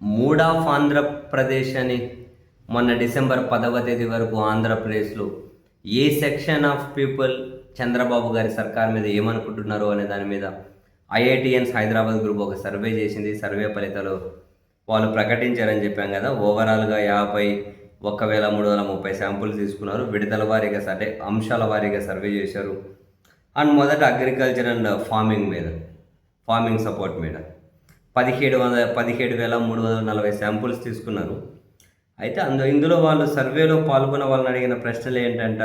Mood of Andhra Pradesh అని మొన్న December 10వ తేదీ వరకు ఆంధ్రప్రదేశ్లో ఏ సెక్షన్ ఆఫ్ పీపుల్ చంద్రబాబు గారి సర్కార్ మీద ఏమనుకుంటున్నారు అనే దాని మీద ఐఐటిఎన్స్ హైదరాబాద్ గ్రూప్ ఒక సర్వే చేసింది. సర్వే ఫలితాలు వాళ్ళు ప్రకటించారని చెప్పాం కదా. ఓవరాల్గా 51,330 శాంపుల్స్ తీసుకున్నారు. విడతల వారీగా అంటే అంశాల వారీగా సర్వే చేశారు. అండ్ మొదట అగ్రికల్చర్ అండ్ ఫార్మింగ్ సపోర్ట్ మీద 17,340 శాంపుల్స్ తీసుకున్నారు. అయితే ఇందులో వాళ్ళు సర్వేలో పాల్గొన్న వాళ్ళని అడిగిన ప్రశ్నలు ఏంటంట,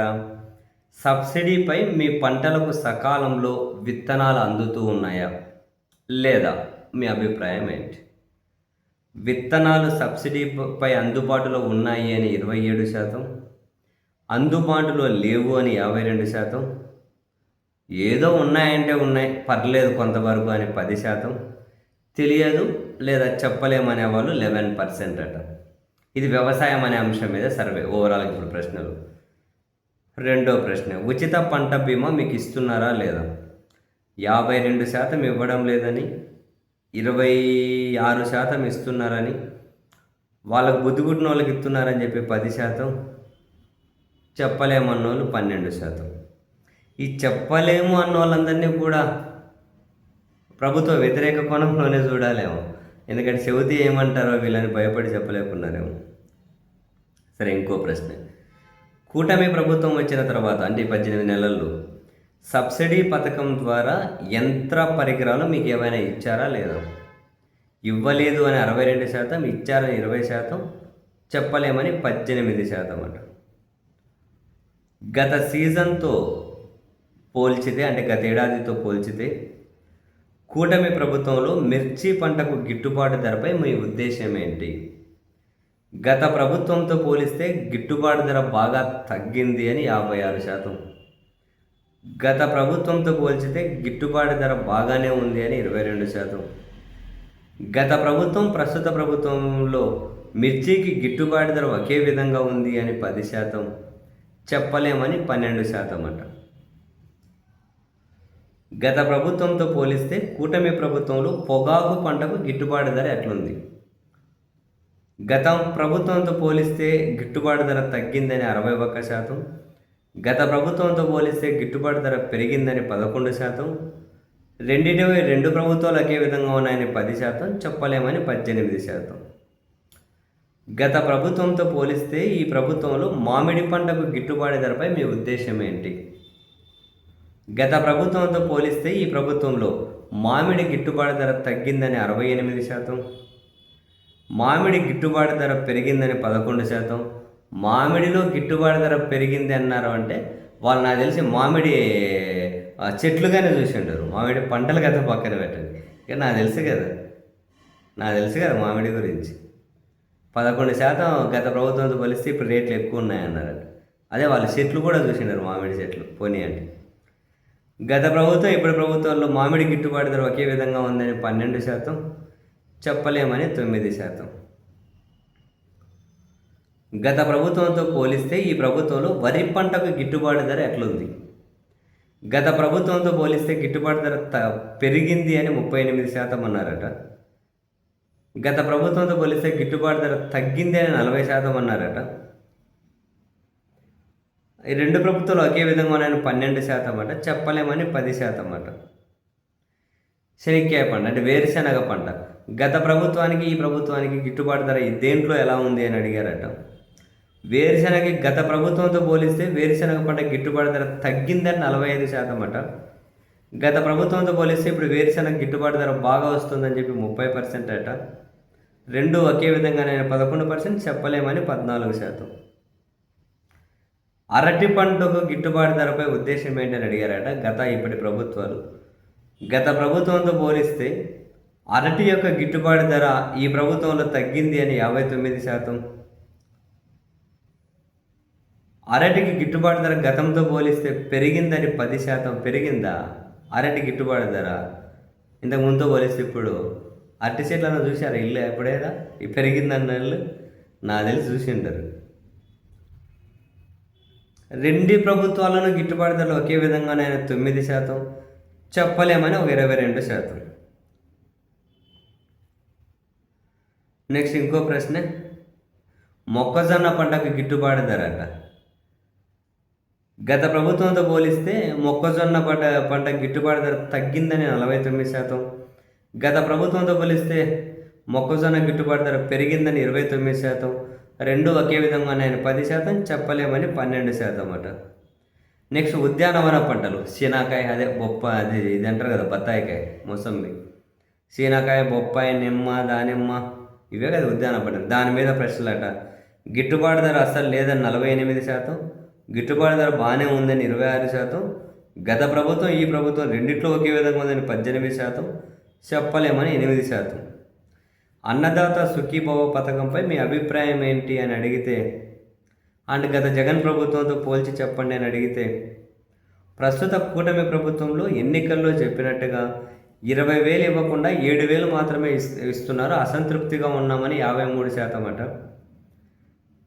సబ్సిడీపై మీ పంటలకు సకాలంలో విత్తనాలు అందుతూ ఉన్నాయా లేదా, మీ అభిప్రాయం ఏంటి? విత్తనాలు సబ్సిడీపై అందుబాటులో ఉన్నాయి అని 27%, అందుబాటులో లేవు అని 52%, ఏదో ఉన్నాయంటే ఉన్నాయి పర్లేదు కొంతవరకు అని 10%, తెలియదు లేదా చెప్పలేమనే వాళ్ళు 11% అట. ఇది వ్యవసాయం అనే అంశం మీద సర్వే. ఓవరాల్ ఇప్పుడు ప్రశ్నలు. రెండో ప్రశ్న, ఉచిత పంట బీమా మీకు ఇస్తున్నారా లేదా? 52% ఇవ్వడం లేదని, 26% ఇస్తున్నారని, వాళ్ళకు బుద్ధిగుట్టిన వాళ్ళకి ఇస్తున్నారని చెప్పి 10%, చెప్పలేము అన్నోళ్ళు 12%. ఈ చెప్పలేము అన్న వాళ్ళందరినీ కూడా ప్రభుత్వ వ్యతిరేక కోణంలోనే చూడాలేమో. ఎందుకంటే చెబితే ఏమంటారో వీళ్ళని భయపడి చెప్పలేకున్నారేమో. సరే, ఇంకో ప్రశ్న, కూటమి ప్రభుత్వం వచ్చిన తర్వాత అంటే 18 నెలల్లో సబ్సిడీ పథకం ద్వారా యంత్ర పరికరాలు మీకు ఏమైనా ఇచ్చారా లేదా? ఇవ్వలేదు అని 62%, ఇచ్చారని 20%, చెప్పలేమని 18% అట. గత సీజన్తో పోల్చితే అంటే గత ఏడాదితో పోల్చితే కూటమి ప్రభుత్వంలో మిర్చి పంటకు గిట్టుబాటు ధరపై మీ ఉద్దేశం ఏంటి? గత ప్రభుత్వంతో పోలిస్తే గిట్టుబాటు ధర బాగా తగ్గింది అని 56%, గత ప్రభుత్వంతో పోల్చితే గిట్టుబాటు ధర బాగానే ఉంది అని 22%, గత ప్రభుత్వం ప్రస్తుత ప్రభుత్వంలో మిర్చికి గిట్టుబాటు ధర ఒకే విధంగా ఉంది అని 10%, చెప్పలేమని 12% అట. గత ప్రభుత్వంతో పోలిస్తే కూటమి ప్రభుత్వంలో పొగాకు పంటకు గిట్టుబాటు ధర ఎట్లుంది? గత ప్రభుత్వంతో పోలిస్తే గిట్టుబాటు ధర తగ్గిందని 61%, గత ప్రభుత్వంతో పోలిస్తే గిట్టుబాటు ధర పెరిగిందని 11%, రెండు ప్రభుత్వాలు ఒకే విధంగా ఉన్నాయని 10%, చెప్పలేమని 18%. గత ప్రభుత్వంతో పోలిస్తే ఈ ప్రభుత్వంలో మామిడి పంటకు గిట్టుబాటు ధరపై మీ ఉద్దేశం ఏంటి? గత ప్రభుత్వంతో పోలిస్తే ఈ ప్రభుత్వంలో మామిడి గిట్టుబాటు ధర తగ్గిందని 68%, మామిడి గిట్టుబాటు ధర పెరిగిందని 11%. మామిడిలో గిట్టుబాటు ధర పెరిగింది అన్నారు అంటే వాళ్ళు నాకు తెలిసి మామిడి చెట్లుగానే చూసి ఉంటారు. మామిడి పంటలు కదా పక్కన పెట్టండి. ఇక నాకు తెలుసు కదా మామిడి గురించి. 11% గత ప్రభుత్వంతో పోలిస్తే ఇప్పుడు రేట్లు ఎక్కువ ఉన్నాయన్నారట. అదే వాళ్ళు చెట్లు కూడా చూసినారు, మామిడి చెట్లు పోనీ అంటే. గత ప్రభుత్వం ఇప్పుడు ప్రభుత్వాల్లో మామిడి గిట్టుబాటు ధర ఒకే విధంగా ఉందని 12%, చెప్పలేమని 9%. గత ప్రభుత్వంతో పోలిస్తే ఈ ప్రభుత్వంలో వరి పంటకు గిట్టుబాటు ధర ఎట్లుంది? గత ప్రభుత్వంతో పోలిస్తే గిట్టుబాటు ధర పెరిగింది అని 38% అన్నారట. గత ప్రభుత్వంతో పోలిస్తే గిట్టుబాటు ధర తగ్గింది అని 40% అన్నారట. ఈ రెండు ప్రభుత్వాలు ఒకే విధంగా ఉన్నాయని 12% అట, చెప్పలేమని 10% అట. శనక్కాయ పంట అంటే వేరుశనగ పంట, గత ప్రభుత్వానికి ఈ ప్రభుత్వానికి గిట్టుబాటు ధర దేంట్లో ఎలా ఉంది అని అడిగారట. వేరుశనగకి గత ప్రభుత్వంతో పోలిస్తే వేరుశనగ పంట గిట్టుబాటు ధర తగ్గిందని 45% అట. గత ప్రభుత్వంతో పోలిస్తే ఇప్పుడు వేరుశనగ గిట్టుబాటు ధర బాగా వస్తుందని చెప్పి 30% అట. రెండు ఒకే విధంగా 11%, చెప్పలేమని 14%. అరటి పంటకు గిట్టుబాటు ధరపై ఉద్దేశం ఏంటని అడిగారట ఇప్పటి ప్రభుత్వాలు. గత ప్రభుత్వంతో పోలిస్తే అరటి యొక్క గిట్టుబాటు ధర ఈ ప్రభుత్వంలో తగ్గింది అని 59%, అరటికి గిట్టుబాటు ధర గతంతో పోలిస్తే పెరిగిందని 10%. పెరిగిందా అరటి గిట్టుబాటు ధర? ఇంతకు ముందుతో పోలిస్తే ఇప్పుడు అరటి చెట్లను చూశారు ఇల్లు ఎప్పుడైనా ఈ పెరిగిందన్న ఇల్లు నాకు తెలిసి చూసి ఉంటారు. రెండు ప్రభుత్వాలను గిట్టుబాటు ధరలు ఒకే విధంగా 9%, చెప్పలేమని ఒక 22%. నెక్స్ట్ ఇంకో ప్రశ్న, మొక్కజొన్న పంటకు గిట్టుబాటు ధర అట. గత ప్రభుత్వంతో పోలిస్తే మొక్కజొన్న పంట గిట్టుబాటు ధర తగ్గిందని 49%, గత ప్రభుత్వంతో పోలిస్తే మొక్కజొన్న గిట్టుబాటు ధర పెరిగిందని 29%, రెండు ఒకే విధంగా ఉన్నాయని 10%, చెప్పలేమని 12% అట. నెక్స్ట్ ఉద్యానవన పంటలు, శీనాకాయ, అదే అది ఇది అంటారు కదా, బత్తాయికాయ, మొసంబి, శీనాకాయ, బొప్పాయి, నిమ్మ, దానిమ్మ, ఇవే కదా ఉద్యాన పంటలు. దాని మీద ప్రశ్నలట. గిట్టుబాటు ధర అస్సలు లేదని 48%, గిట్టుబాటు ధర బాగానే ఉందని 26%, గత ప్రభుత్వం ఈ ప్రభుత్వం రెండిట్లో ఒకే విధంగా ఉందని 18%, చెప్పలేమని 8%. అన్నదాత సుఖీభవ పథకంపై మీ అభిప్రాయం ఏంటి అని అడిగితే, అండ్ గత జగన్ ప్రభుత్వంతో పోల్చి చెప్పండి అని అడిగితే, ప్రస్తుత కూటమి ప్రభుత్వంలో ఎన్నికల్లో చెప్పినట్టుగా 20,000 ఇవ్వకుండా 7,000 మాత్రమే ఇస్తున్నారు, అసంతృప్తిగా ఉన్నామని 53% అట.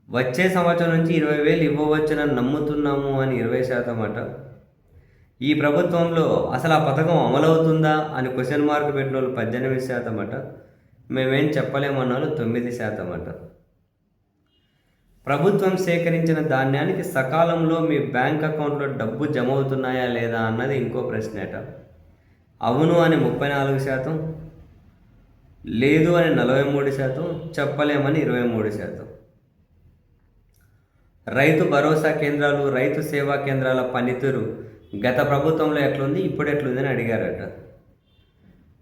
వచ్చే సంవత్సరం నుంచి 20,000 ఇవ్వవచ్చునని నమ్ముతున్నాము అని 20% అట. ఈ ప్రభుత్వంలో అసలు ఆ పథకం అమలవుతుందా అని క్వశ్చన్ మార్క్ పెట్టిన వాళ్ళు 18% అట. మేమేం చెప్పలేమన్న వాళ్ళు 9% అట. ప్రభుత్వం సేకరించిన ధాన్యానికి సకాలంలో మీ బ్యాంక్ అకౌంట్లో డబ్బు జమ అవుతున్నాయా లేదా అన్నది ఇంకో ప్రశ్న అట. అవును అని 34%, లేదు అని 43%, చెప్పలేమని 23%. రైతు భరోసా కేంద్రాలు, రైతు సేవా కేంద్రాల పనితీరు గత ప్రభుత్వంలో ఎట్లుంది, ఇప్పుడు ఎట్లుంది అని అడిగారట.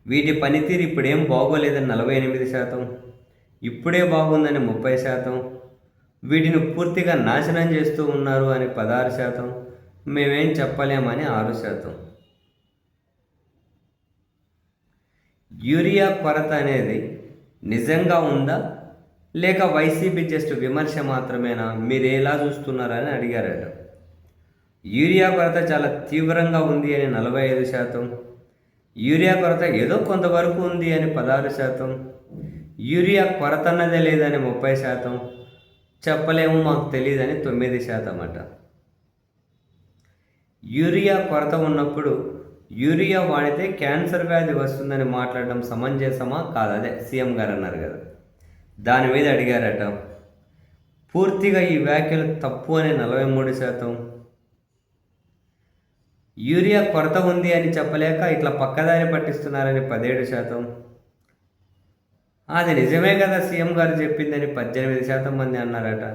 వీటి పనితీరు ఇప్పుడేం బాగోలేదని 48%, ఇప్పుడే బాగుందని 30%, వీటిని పూర్తిగా నాశనం చేస్తూ ఉన్నారు అని 16%, మేమేం చెప్పలేమని 6%. యూరియా కొరత అనేది నిజంగా ఉందా, లేక వైసీపీ జస్ట్ విమర్శ మాత్రమేనా, మీరు ఎలా చూస్తున్నారని అడిగారట. యూరియా కొరత చాలా తీవ్రంగా ఉంది అని 45%, యూరియా కొరత ఏదో కొంతవరకు ఉంది అని 16%, యూరియా కొరత అన్నదే లేదని 30%, చెప్పలేము మాకు తెలియదని 9% అట. యూరియా కొరత ఉన్నప్పుడు యూరియా వాడితే క్యాన్సర్ వ్యాధి వస్తుందని మాట్లాడడం సమంజసమా కాదు, అదే సీఎం గారు అన్నారు కదా, దాని మీద అడిగారట. పూర్తిగా ఈ వ్యాఖ్యలు తప్పు అని 43%, యూరియా కొరత ఉంది అని చెప్పలేక ఇట్లా పక్కదారి పట్టిస్తున్నారని 17%, అది నిజమే కదా సీఎం గారు చెప్పిందని 18% మంది అన్నారట.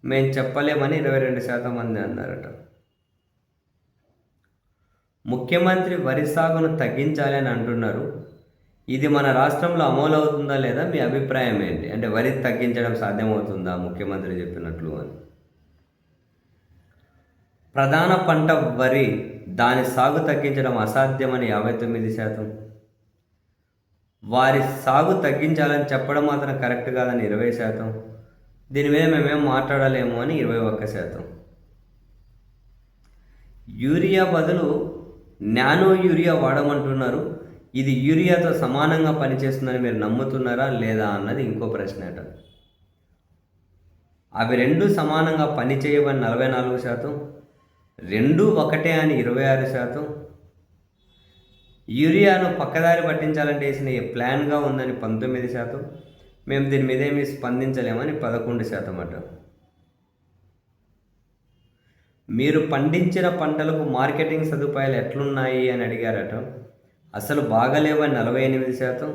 మేము చెప్పలేమని 22% మంది అన్నారట. ముఖ్యమంత్రి వరి సాగును తగ్గించాలి అని అంటున్నారు, ఇది మన రాష్ట్రంలో అమలు అవుతుందా లేదా, మీ అభిప్రాయం ఏంటి? అంటే వరి తగ్గించడం సాధ్యమవుతుందా ముఖ్యమంత్రి చెప్పినట్లు అని. ప్రధాన పంట వరి, దాని సాగు తగ్గించడం అసాధ్యమని 59%, వారి సాగు తగ్గించాలని చెప్పడం మాత్రం కరెక్ట్ కాదని 20%, దీని మీద మేమేం మాట్లాడలేము అని 21%. యూరియా బదులు నానో యూరియా వాడమంటున్నారు, ఇది యూరియాతో సమానంగా పనిచేస్తుందని మీరు నమ్ముతున్నారా లేదా అన్నది ఇంకో ప్రశ్న అట. అవి రెండు సమానంగా పనిచేయవని 44%, రెండు ఒకటే అని 26%, యూరియాను పక్కదారి పట్టించాలంటే వేసిన ప్లాన్గా ఉందని 19%, మేము దీని మీద ఏమీ స్పందించలేమని 11% అట. మీరు పండించిన పంటలకు మార్కెటింగ్ సదుపాయాలు ఎట్లున్నాయి అని అడిగారట. అసలు బాగలేవని 48%,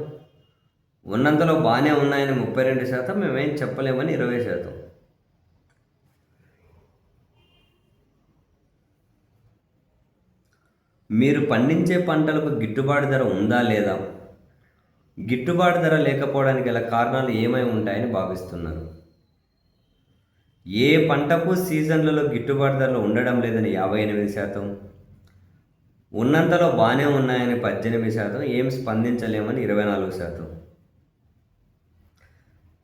ఉన్నంతలో బాగానే ఉన్నాయని 32%, మేమేం చెప్పలేమని 20%. మీరు పండించే పంటలకు గిట్టుబాటు ధర ఉందా లేదా, గిట్టుబాటు ధర లేకపోవడానికి గల కారణాలు ఏమై ఉంటాయని భావిస్తున్నారు? ఏ పంటకు సీజన్లలో గిట్టుబాటు ధరలు ఉండడం లేదని 58%, ఉన్నంతలో బాగానే ఉన్నాయని 18%, ఏం స్పందించలేమని 24%.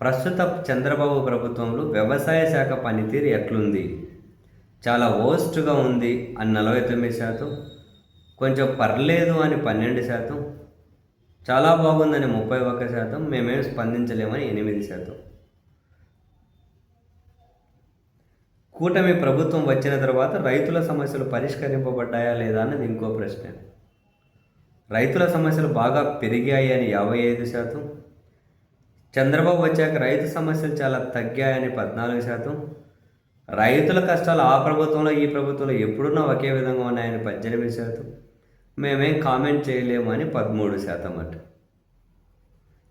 ప్రస్తుత చంద్రబాబు ప్రభుత్వంలో వ్యవసాయ శాఖ పనితీరు ఎట్లుంది? చాలా వర్స్ట్గా ఉంది అని 49%, కొంచెం పర్లేదు అని 12%, చాలా బాగుందని 31%, మేమేం స్పందించలేమని 8%. కూటమి ప్రభుత్వం వచ్చిన తర్వాత రైతుల సమస్యలు పరిష్కరింపబడ్డాయా లేదా అన్నది ఇంకో ప్రశ్న. రైతుల సమస్యలు బాగా పెరిగాయి అని 55%, చంద్రబాబు వచ్చాక రైతు సమస్యలు చాలా తగ్గాయని 14%, రైతుల కష్టాలు ఆ ప్రభుత్వంలో ఈ ప్రభుత్వంలో ఎప్పుడున్నా ఒకే విధంగా ఉన్నాయని 18%, మేమేం కామెంట్ చేయలేము అని 13% అట.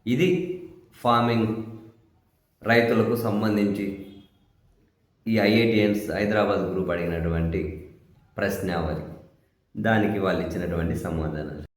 ఇది ఫార్మింగ్ రైతులకు సంబంధించి ఈ ఐఐటిఎన్స్ హైదరాబాద్ గ్రూప్ అడిగినటువంటి ప్రశ్నావళి, దానికి వాళ్ళు ఇచ్చినటువంటి సమాధానాలు.